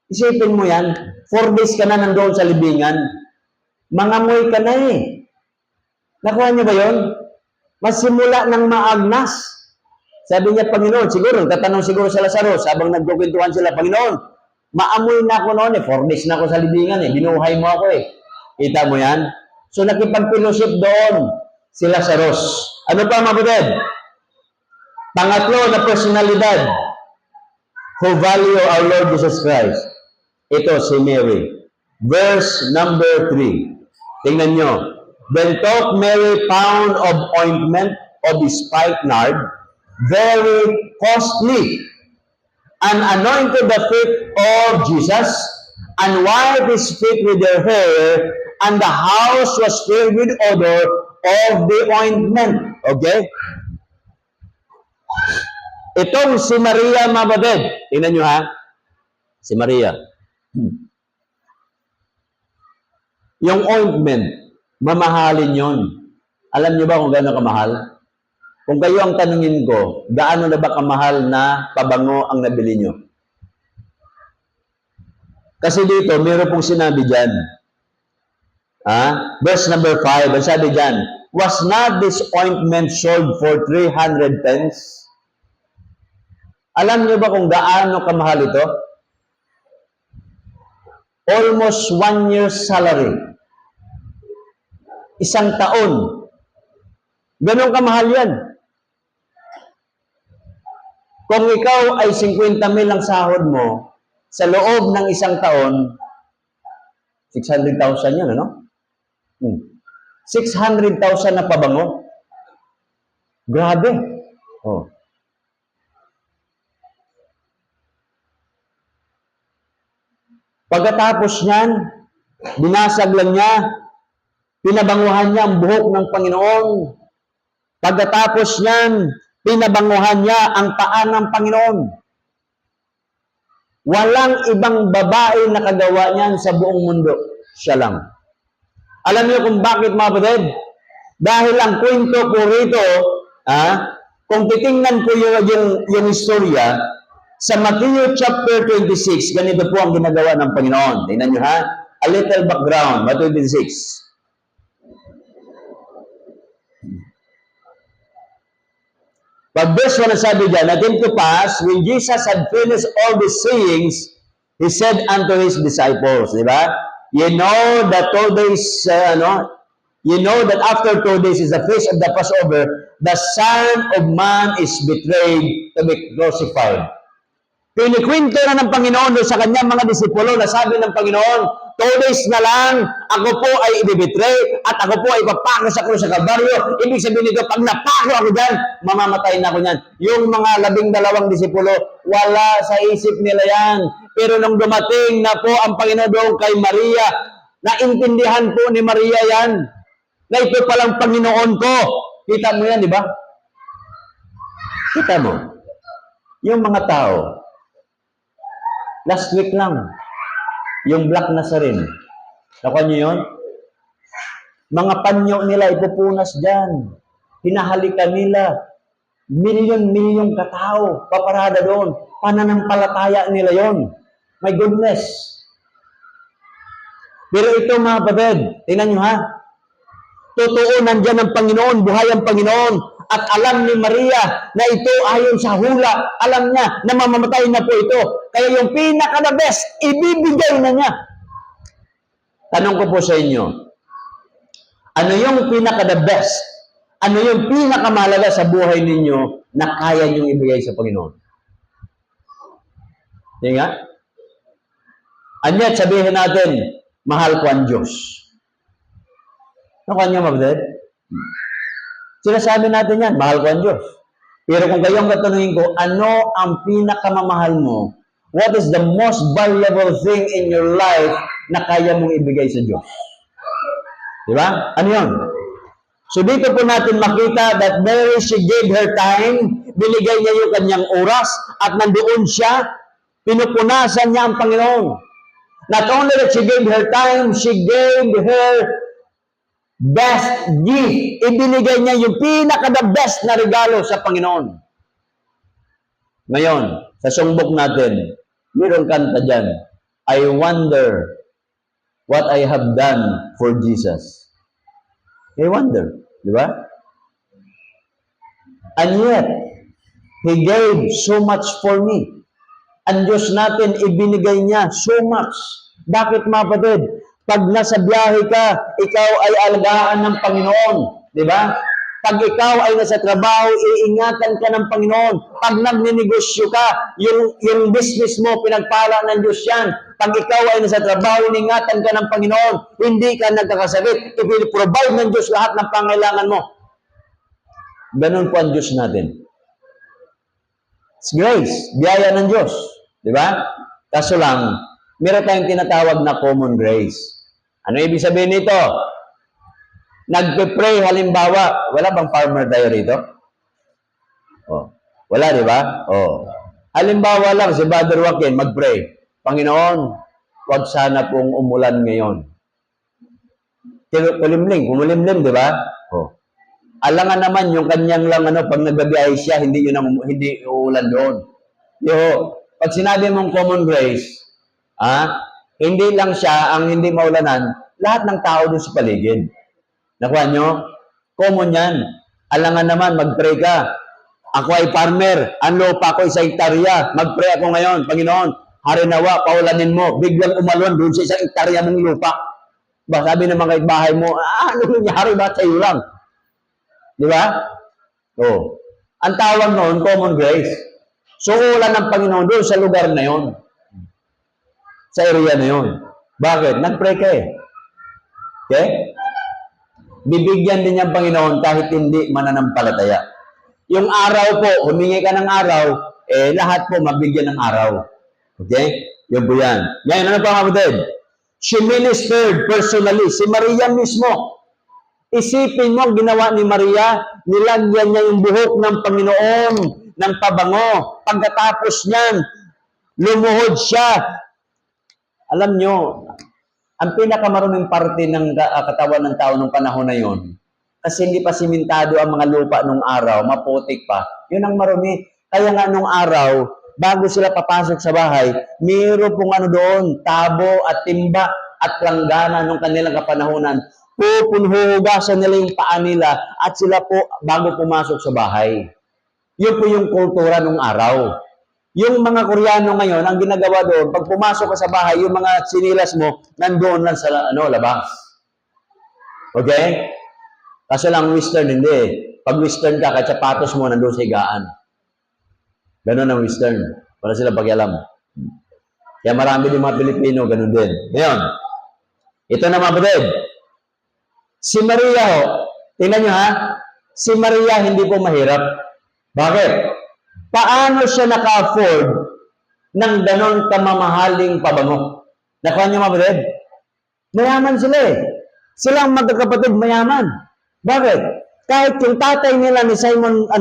Isipin mo yan, 4 days ka na nandoon sa libingan, mangamoy ka na Nakuha niyo ba yun? Masimula ng maagnas. Sabi niya, Panginoon, siguro, tatanong siguro sa Lazarus, habang nagkukwentuhan sila, Panginoon, maamoy na ako noon 4 days na ako sa libingan binuhay mo ako Kita mo yan? So nakipag-fellowship doon si Lazarus. Ano pa mga kapatid? Pangatlo na personalidad who value our Lord Jesus Christ. Ito si Mary. Verse number 3. Tingnan nyo. Then took Mary pound of ointment of the spikenard, very costly, and anointed the feet of Jesus, and wiped his feet with their hair, and the house was filled with odor of the ointment. Okay? Itong si Maria, mga kapatid. Tingnan nyo ha. Si Maria. Yung ointment, mamahalin yon. Alam niyo ba kung gaano kamahal? Kung kayo ang tanungin ko, gaano na ba kamahal na pabango ang nabili nyo? Kasi dito, meron pong sinabi dyan. Verse number 5, ang sabi dyan, was not this ointment sold for 300 pence? Alam niyo ba kung gaano kamahal ito? Almost 1 year's salary. Isang taon. Ganon kamahal yan. Kung ikaw ay 50,000 ang sahod mo, sa loob ng isang taon, 600,000 yan, 600,000 na pabango. Grabe. Pagkatapos niyan, binasag lang niya, pinabanguhan niya ang buhok ng Panginoon. Pagkatapos niyan, pinabanguhan niya ang paa ng Panginoon. Walang ibang babae na kagawa niyan sa buong mundo. Siya lang. Alam niyo kung bakit, mga kapatid? Dahil ang kwento po rito, kung titingnan ko yung istorya, Sa Matthew chapter 26, ganito po ang ginagawa ng Panginoon. Tingnan nyo ha. A little background, Matthew 26. Pag verse 1 sabi dyan, "It came to pass, when Jesus had finished all these sayings, He said unto His disciples," di ba? You know that 2 days, you know that after 2 days is the feast of the Passover, the Son of Man is betrayed to be crucified. Pinikwento na ng Panginoon doon sa kanyang mga disipulo na sabi ng Panginoon, 2 days na lang, ako po ay ibibetray at ako po ay ipapako sa krus sa Kalbaryo. Ibig sabihin nito, pag napako ako dyan, mamamatay na ako dyan. Yung mga 12 disipulo, wala sa isip nila yan. Pero nung dumating na po ang Panginoon doon kay Maria, naintindihan po ni Maria yan, na ito palang Panginoon ko. Kita mo yan, di ba? Kita mo. Yung mga tao, last week lang, yung Black Nazarene. Nakuha niyo yun? Mga panyo nila ipupunas dyan. Hinahalikan nila. Milyon-milyong katao, paparada doon. Pananampalataya nila yon. My goodness. Pero ito mga kapatid, tingnan nyo ha. Totoo nandyan ang Panginoon, buhay ang Panginoon. At alam ni Maria na ito ayon sa hula. Alam niya na mamamatay na po ito. Kaya yung pinaka-the best, ibibigay na niya. Tanong ko po sa inyo, ano yung pinaka-the best? Ano yung pinakamahalaga sa buhay ninyo na kaya niyong ibigay sa Panginoon? Hindi nga? Anyat sabihin natin, mahal ko ang Diyos. Nakuha niyo, mabdad? Sinasabi natin yan, mahal ko ang Diyos. Pero kung kayong katanungin ko, ano ang pinakamamahal mo? What is the most valuable thing in your life na kaya mong ibigay sa Diyos? Di ba? Ano yun? So dito po natin makita that Mary, she gave her time, binigay niya yung kanyang oras, at nandoon siya, pinupunasan niya ang Panginoon. Not only that she gave her time, she gave her best gift. Ibinigay niya yung pinaka-the best na regalo sa Panginoon. Ngayon, sa sumbok natin, mayroong kanta dyan, I wonder what I have done for Jesus. I wonder, di ba? And yet, He gave so much for me. Ang Diyos natin, ibinigay niya so much. Bakit mga kapatid? Pag nasa biyahe ka, ikaw ay alagaan ng Panginoon. Di ba? Pag ikaw ay nasa trabaho, iingatan ka ng Panginoon. Pag nagninegosyo ka, yung business mo, pinagpala ng Diyos yan. Pag ikaw ay nasa trabaho, iingatan ka ng Panginoon. Hindi ka nagkakasakit. I-provide ng Diyos lahat ng pangailangan mo. Ganun po ang Diyos natin. It's grace. Biyaya ng Diyos. Di ba? Kaso lang, meron tayong tinatawag na common grace. Ano ibig sabihin nito? Nagpe-pray halimbawa, wala bang farmer tayo rito? Oh, wala, di ba? Oh. Halimbawa lang, si Brother Joaquin mag-pray. Panginoon, wag sana pong umulan ngayon. Kumulimlim, di ba? Oh. Alangan naman yung kanyang lang, pag nagbabiyahe siya, hindi uulan doon. Pag sinabi mong common grace, hindi lang siya ang hindi maulanan, lahat ng tao doon sa paligid. Nakuha nyo? Common yan. Alangan naman, mag-pray ka. Ako ay farmer. Ang lupa ko ay 1 hektarya. Mag-pray ako ngayon. Panginoon, harinawa, paulanin mo. Biglang umalwan doon sa 1 hektarya mong lupa. Ba, sabi naman kahit bahay mo, ano nangyari ba? Sa'yo lang. Di ba? Oh. Ang tawag noon, common grace. So, ulan ng Panginoon doon sa lugar na yon. Sa area na yon. Bakit? Nag-pray ka eh. Okay? Bibigyan din niya ang Panginoon kahit hindi mananampalataya. Yung araw po, humingi ka ng araw, lahat po mabigyan ng araw. Okay? Yun po yan. Ngayon, ano pa kapatid? She ministered personally. Si Maria mismo. Isipin mo ang ginawa ni Maria, nilagyan niya yung buhok ng Panginoon ng pabango. Pagkatapos niyan, lumuhod siya. Alam nyo, ang pinakamaruming parte ng katawan ng tao ng panahon na yon, kasi hindi pa simentado ang mga lupa nung araw, maputik pa, yun ang marumi. Kaya nga nung araw, bago sila papasok sa bahay, mayroon pong ano doon, tabo at timba at langgana nung kanilang kapanahunan. Huhugasan nila yung paa nila at sila po bago pumasok sa bahay. Yun po yung kultura nung araw. Yung mga Koreano ngayon, ang ginagawa doon, pag pumasok ka sa bahay, yung mga sinilas mo, nandoon lang sa labas. Okay? Kaso lang Western, hindi. Pag Western ka, kahit sapatos mo, nandoon sa higaan. Ganon ang Western. Para sila pakialam. Kaya marami din mga Pilipino, ganon din. Ngayon, ito na mga batid. Si Maria ho, tingnan nyo ha, si Maria hindi po mahirap. Bakit? Paano siya naka-afford ng ganon kamamahaling pabango? Nakuha niyo mga batid? Mayaman sila eh. Sila ang magkakapatid mayaman. Bakit? Kahit yung tatay nila ni Simon,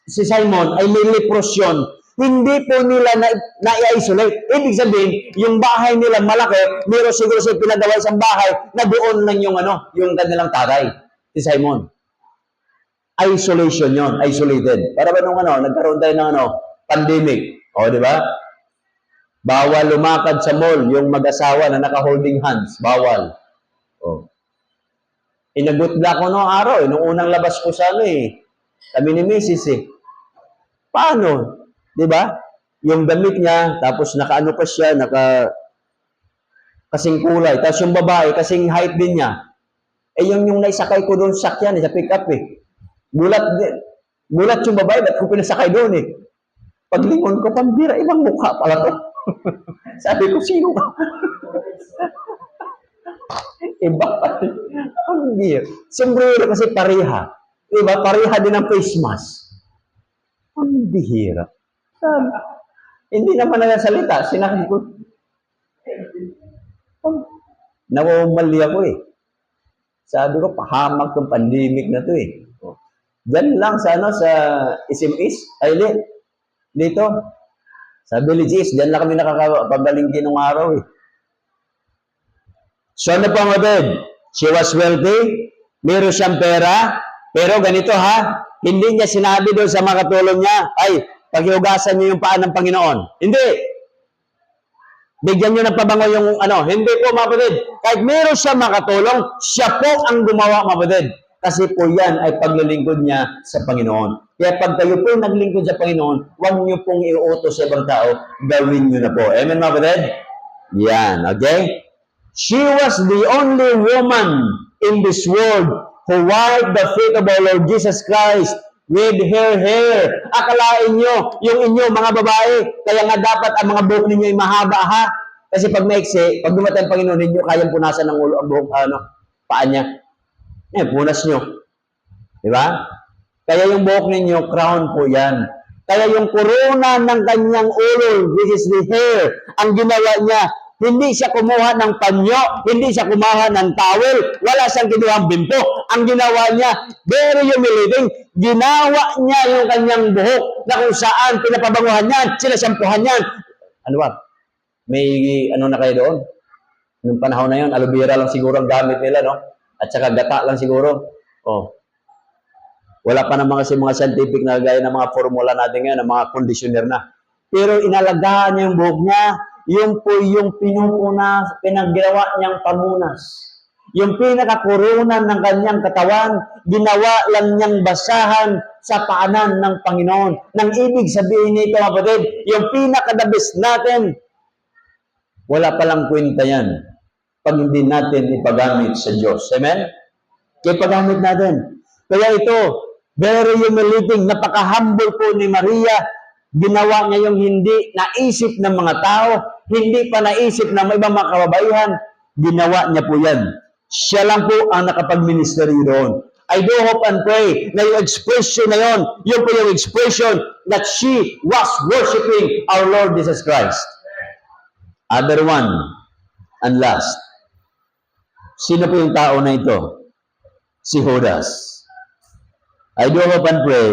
si Simon ay may leprosyon, hindi po nila na-isolate. Ibig sabihin, yung bahay nila malaki, meron siguro siya pinagawa isang bahay na doon lang yung yung kanilang tatay, si Simon. Isolation yon, isolated. Para ba nung nagkaroon tayo ng pandemic, di ba? Bawal lumakad sa mall, yung mag-asawa na naka-holding hands, bawal. Inagutla ko noong araw, nung unang labas ko sa kami ni Mrs. Paano? Di ba? Yung damit niya, tapos nakaano pa siya, kasing kulay. Tapos yung babae, kasing height din niya. Yung naisakay ko doon sa sakyan, sa pick-up Gulat yung babae, ba't ko pinasakay doon Paglingon ko, pambira, ibang mukha pala to. Sabi ko, sino ka? Iba pa. Pambira. Sombrero kasi pareha. Diba? Pareha din ang face mask. Ang bihira. Hindi naman nagasalita. Sinabi ko, nawawali ako Sabi ko, pahamak tong pandemic na to Diyan lang sa SMS, dito. Sabi ni Jis, diyan lang kami nakakapabalingki nung araw So ano pa she was wealthy, meron siyang pera, pero ganito hindi niya sinabi doon sa mga katulong niya, paghiugasan niyo yung paa ng Panginoon. Hindi. Bigyan niyo ng pabango yung Hindi po mga kapatid. Kahit meron siya makatulong, siya po ang gumawa mga kapatid. Kasi po yan ay paglilingkod niya sa Panginoon. Kaya pag kayo po naglingkod sa Panginoon, huwag niyo pong iutos sa ibang tao, gawin niyo na po. Amen mga kapatid? Yan, okay? She was the only woman in this world who wiped the feet of our Lord Jesus Christ with her hair. Akalain nyo, yung inyo, mga babae, kaya nga dapat ang mga buhok ninyo ay mahaba, Kasi pag maiksi, pag dumatay ang Panginoon, hindi nyo kayang punasan ng ulo ang buhok, paa niya. Punas nyo. Di ba? Kaya yung buhok ninyo, crown po yan. Kaya yung korona ng kanyang ulo, which is the hair, ang ginawa niya, hindi siya kumuha ng panyo, hindi siya kumuha ng towel, wala siyang kinuhang bimpo. Ang ginawa niya, very humiliating, ginawa niya yung kanyang buhok na kung saan pinapabanguhan niyan, sinasampuhan niyan. Ano ba? May na kayo doon? Nung panahon na yun, aloe vera lang siguro ang gamit nila, At saka gata lang siguro. Wala pa naman kasi mga scientific na gaya ng mga formula natin ngayon, ng mga conditioner na. Pero inalagaan niya yung buhok niya, yung po yung pinaggawa niyang pamunas. Yung pinakakurunan ng kanyang katawan, ginawa lang niyang basahan sa paanan ng Panginoon. Nang ibig sabihin nito, kapatid, yung pinakadabis natin, wala palang kwenta yan pag hindi natin ipagamit sa Diyos. Amen? Kaya pagamit natin. Kaya ito, very humiliating, napaka-humble po ni Maria. Ginawa niya yung hindi naisip ng mga tao, hindi pa naisip ng ibang mga kababaihan. Ginawa niya po yan. Siya lang po ang nakapag-ministry doon. I do hope and pray na yung expression na yun po yung expression that she was worshiping our Lord Jesus Christ. Other one, and last. Sino po yung tao na ito? Si Judas. I do hope and pray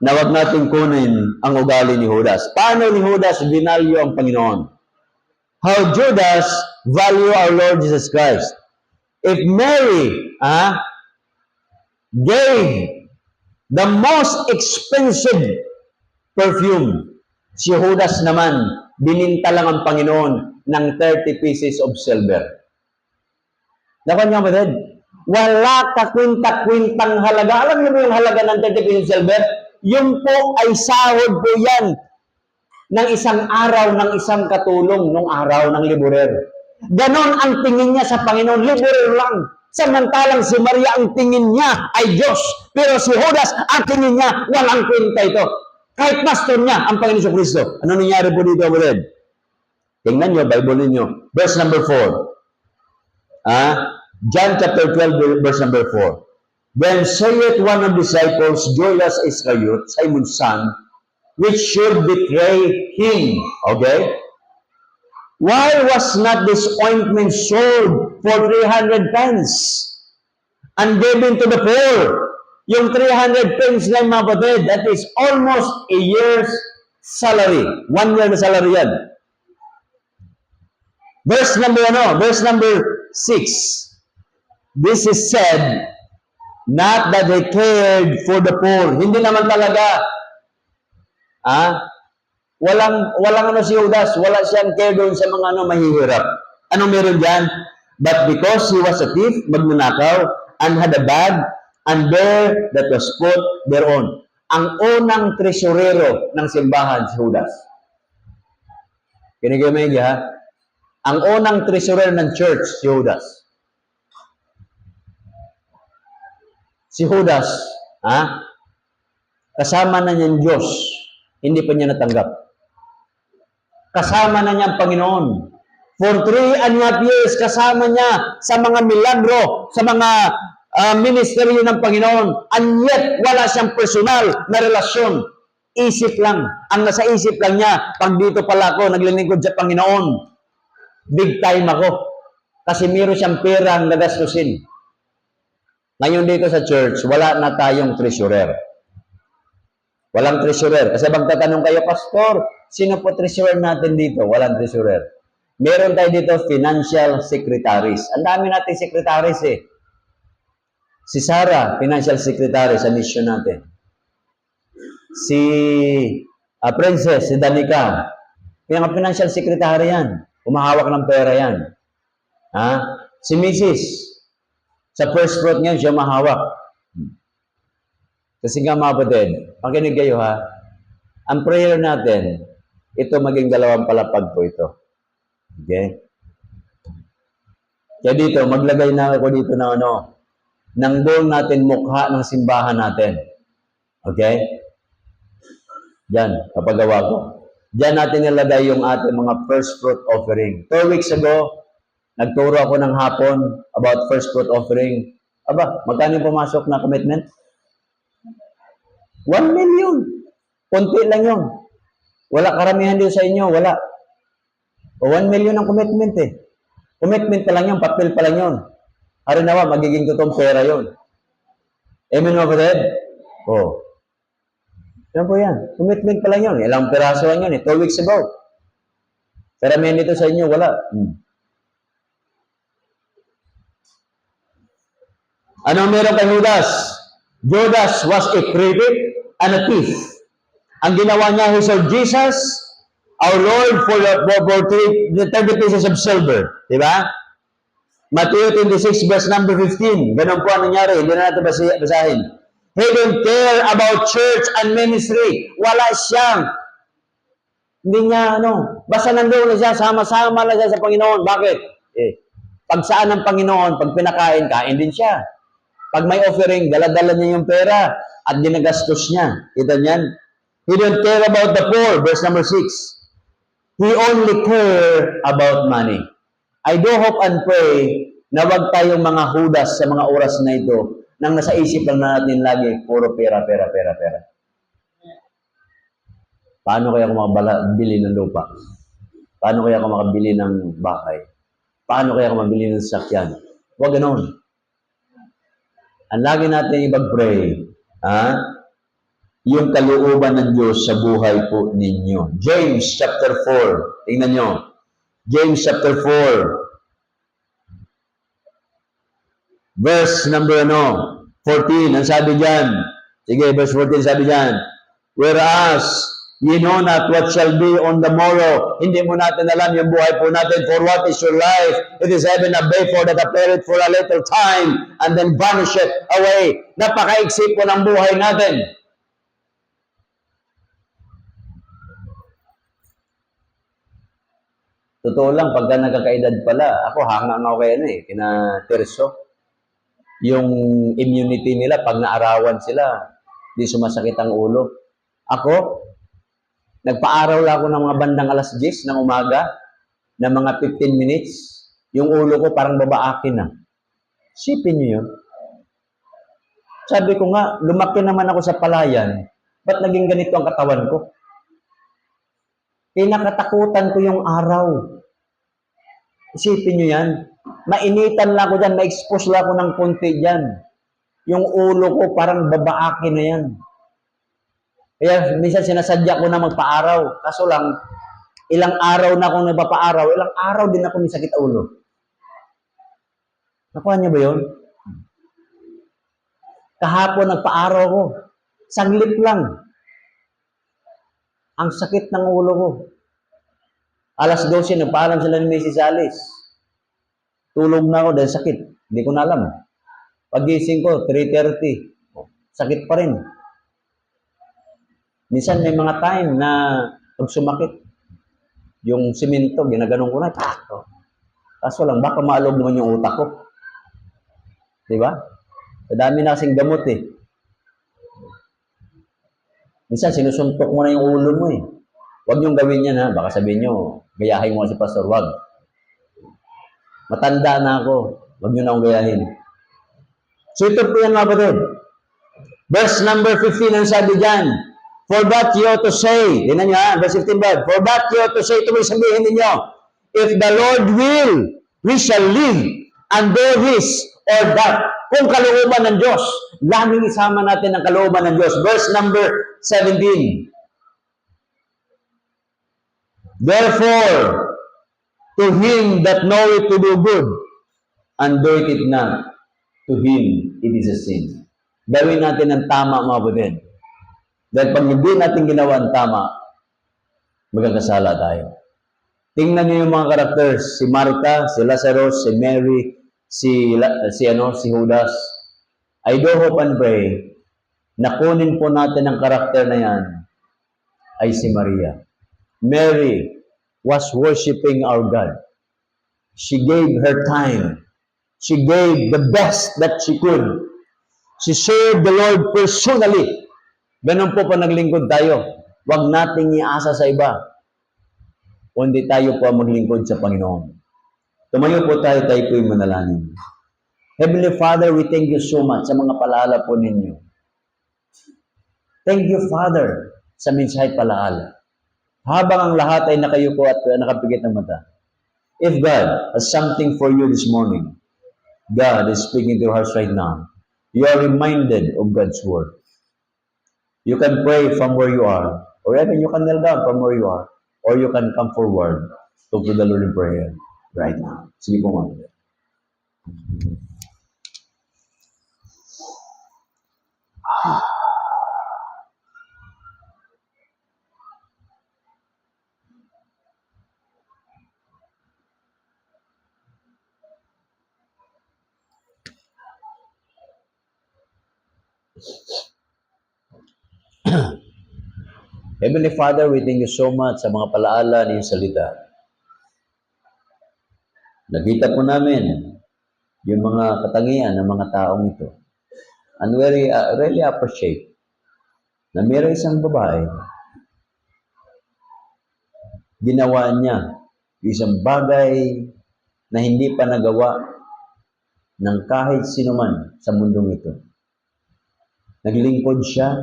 na wag natin kunin ang ugali ni Judas. Paano ni Judas binalyo ang Panginoon? How Judas value our Lord Jesus Christ. If Mary gave the most expensive perfume, Si Judas naman, bininta lang ang Panginoon ng 30 pieces of silver. Dapat niyo ba, wala kakwinta-kwintang halaga. Alam niyo ba yung halaga ng 30 pieces of silver? Yung po ay sahod po yan ng isang araw, ng isang katulong nung araw ng liburer. Ganon ang tingin niya sa Panginoon, liburer lang. Samantalang si Maria ang tingin niya ay Diyos. Pero si Judas, ang tingin niya, walang kwenta ito. Kahit pastor niya, ang Panginoon Kristo. Ano nangyari po dito, brother? Tingnan niyo, Bible ninyo. Verse number 4. John chapter 12, verse number 4. Then saith one of the disciples, Judas Iscariot, Simon's son, which should betray him. Okay? Why was not this ointment sold for 300 pence and given to the poor? Yung 300 pence na mga kapatid, that is almost a year's salary. 1 year na salary yan. Verse number 6. This is said, not that they cared for the poor. Hindi naman talaga. Walang si Judas, wala siyang care doon sa mga mahihirap. Anong meron diyan? But because he was a thief, magnanakaw, and had a bag, and there that was put thereon. Ang unang tresurero ng simbahan, si Judas. Kinigimig ha? Ang unang tresurero ng church, si Judas. Si Judas, kasama na niyang Diyos, hindi pa niya natanggap. Kasama na niya ang Panginoon. For 3.5 years, kasama niya sa mga milagro, sa mga ministeryo ng Panginoon. And yet, wala siyang personal na relasyon. Isip lang. Ang nasa isip lang niya, pag dito pala ako, naglilingkod sa Panginoon, big time ako. Kasi meron siyang pera ang nagastusin. Ngayon dito sa church, wala na tayong treasurer. Walang treasurer. Kasi magtatanong kayo, Pastor, sino po treasurer natin dito? Walang treasurer. Meron tayo dito financial secretaries. Ang dami natin secretaries eh. Si Sarah, financial secretary sa mission natin. Si Princess, si Danica, yung financial secretary yan. Umahawak ng pera yan. Si Mrs. Sa first fruit ngayon, siya mahawak. Kasi nga mga kapatid, makinig kayo ha, ang prayer natin, ito maging 2 palapag po ito. Okay? Kaya dito, maglagay na ako dito na ng goal natin, mukha ng simbahan natin. Okay? Diyan, kapagawa ko. Diyan natin nilagay yung ating mga first fruit offering. 2 weeks ago, nagturo ako ng hapon about first fruit offering. Aba, magkano yung pumasok na commitment? 1 million. Kunti lang yun. Wala karamihan din sa inyo. Wala. O 1 million ang commitment eh. Commitment pa lang yun. Papel pa lang yun. Harinawa, magiging totoong pera yun. Amen mo ba, O. Yan po yan. Commitment pa lang yun. Ilang peraso lang yun eh. 2 weeks ago. Karamihan dito sa inyo, wala. Ano meron kay Judas? Judas was a critic and a thief. Ang ginawa niya, he sold Jesus, our Lord, for 30 pieces of silver. Diba? Matthew 26, verse number 15. Ganun po ang nangyari. Hindi na natin basahin. He didn't care about church and ministry. Wala siyang. Hindi niya, basta nandoon na siya, sama-sama na siya sa Panginoon. Bakit? Pag saan ng Panginoon, pag pinakain, kain din siya. Pag may offering, dala-dala niya yung pera at ginagastos niya. Kita niyan? He didn't care about the poor. Verse number 6. He only care about money. I do hope and pray na wag tayong mga Judas sa mga oras na ito nang nasa isip lang natin lagi, puro pera, pera, pera, pera. Paano kaya ako makabili ng lupa? Paano kaya ako makabili ng bahay? Paano kaya ako mabili ng sasakyan? Huwag ganon. Ang lagi natin ipag-pray, yung kalooban ng Diyos sa buhay po ninyo. James chapter 4. Tingnan nyo. James chapter 4. Verse number 14. Ang sabi dyan. Sige, verse 14 sabi dyan. Whereas You know not what shall be on the morrow. Hindi mo natin alam yung buhay po natin. For what is your life? It is heaven a vapor that appeareth for a little time and then vanisheth away. Napakaiksi po ng buhay natin. Totoo lang, pagka nagkakaedad pala, ako hangang ako kaya kina Terso. Yung immunity nila, pag naarawan sila, di sumasakit ang ulo. Ako, nagpa-araw lang ako ng mga bandang alas 10 ng umaga, na mga 15 minutes, yung ulo ko parang babaakin na. Sipin niyo yun. Sabi ko nga, lumaki naman ako sa palayan, ba't naging ganito ang katawan ko? Kinakatakutan ko yung araw. Isipin niyo yan. Mainitan lang ako dyan, ma-expose lang ako ng konti dyan. Yung ulo ko parang babaakin na yan. Kaya minsan sinasadya ko na magpa-araw. Kaso lang, ilang araw na akong nagpapa-araw, ilang araw din ako may sakit ulo. Nakuha niyo ba yun? Kahapon nagpa-araw ko. Saglit lang. Ang sakit ng ulo ko. Alas 12, nagpaalam sila ni Mrs. Alice. Tulog na ako dahil sakit. Hindi ko na alam. Pagising ko, 3:30. Sakit pa rin. Minsan may mga time na pag sumakit, yung simento, ginaganong ko na. Kaso lang, baka maalog naman yung utak ko. Diba? Madami na kasing gamot eh. Minsan, sinusuntok mo na yung ulo mo eh. Huwag niyong gawin yan ha. Baka sabihin niyo, gayahin mo si Pastor. Huwag. Matanda na ako. Huwag niyo na akong gayahin. So ito po yan mga batid. Verse number 15 ang sabi dyan. For that you ought to say, dinan nyo ha, verse 15 ba? For that you ought to say, ito may sabihin ninyo, if the Lord will, we shall live and do this or that. Kung kalooban ng Diyos, laging isama natin ang kalooban ng Diyos. Verse number 17. Therefore, to him that knoweth to do good, and doeth it not, to him it is a sin. Gawin natin ang tama, mga kapatid. Dahil pag hindi natin ginawa ang tama, magkakasala tayo. Tingnan niyo yung mga characters, si Martha, si Lazarus, si Mary, si Judas. I do hope and pray na kunin po natin ang karakter na yan ay si Maria. Mary was worshiping our God. She gave her time. She gave the best that she could. She served the Lord personally. Ganun po pa naglingkod tayo. Huwag nating iasa sa iba. Kundi tayo po ang maglingkod sa Panginoon. Tumayo po tayo po'y manalangin. Heavenly Father, we thank you so much sa mga palaala po ninyo. Thank you, Father, sa mensahe palaala. Habang ang lahat ay nakayuko at nakapigit ng mata. If God has something for you this morning, God is speaking to your hearts right now. You are reminded of God's word. You can pray from where you are, or even you can kneel down from where you are, or you can come forward, talk to the Lord in prayer right now. Sige po mga. Heavenly Father, we thank you so much sa mga palaala ng iyong salita. Nakita po namin yung mga katangian ng mga taong ito. And we really appreciate na mayroong isang babae, ginawa niya isang bagay na hindi pa nagawa ng kahit sino man sa mundong ito. Naglingkod siya,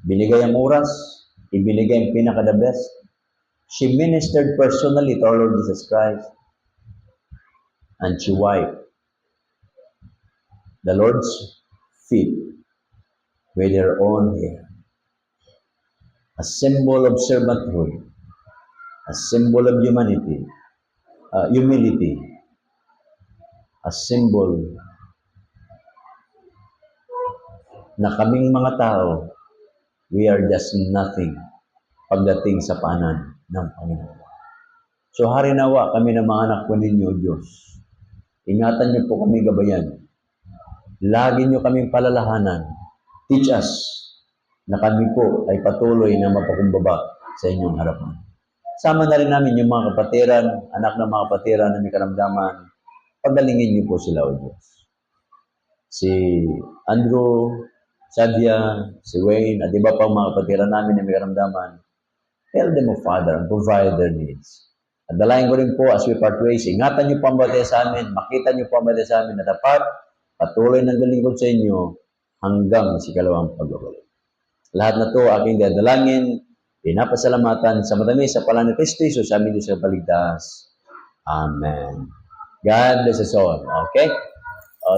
binigay ang oras, ibinigay ang pinaka-the best. She ministered personally to our Lord Jesus Christ. And she wiped the Lord's feet with her own hair. A symbol of servanthood, a symbol of humility, a symbol na kaming mga tao we are just nothing pagdating sa paanan ng Panginoon. So harinawa kami ng mga anak po ninyo, Diyos. Ingatan niyo po kami, gabayan. Lagi niyo kaming palalahanan. Teach us na kami po ay patuloy na mapakumbaba sa inyong harapan. Sama na rin namin yung mga kapatiran, anak ng mga kapatiran na may karamdaman. Pagalingin niyo po sila, O Diyos. Si Andrew, Sadia, si Wayne, at iba pang mga kapatiran namin na may karamdaman. Tell them, O Father, and provide their needs. At dalayan ko rin po as we part ways, ingatan niyo po ang bati sa amin, makita niyo po ang bati sa amin na dapat patuloy ng galingkod sa inyo hanggang si kalawang pagbabalik. Lahat na to aking dadalangin, pinapasalamatan sa matamis sa pangalan ni Kristo Jesus, sa amin Diyos sa paligtas. Amen. God bless us all. Okay?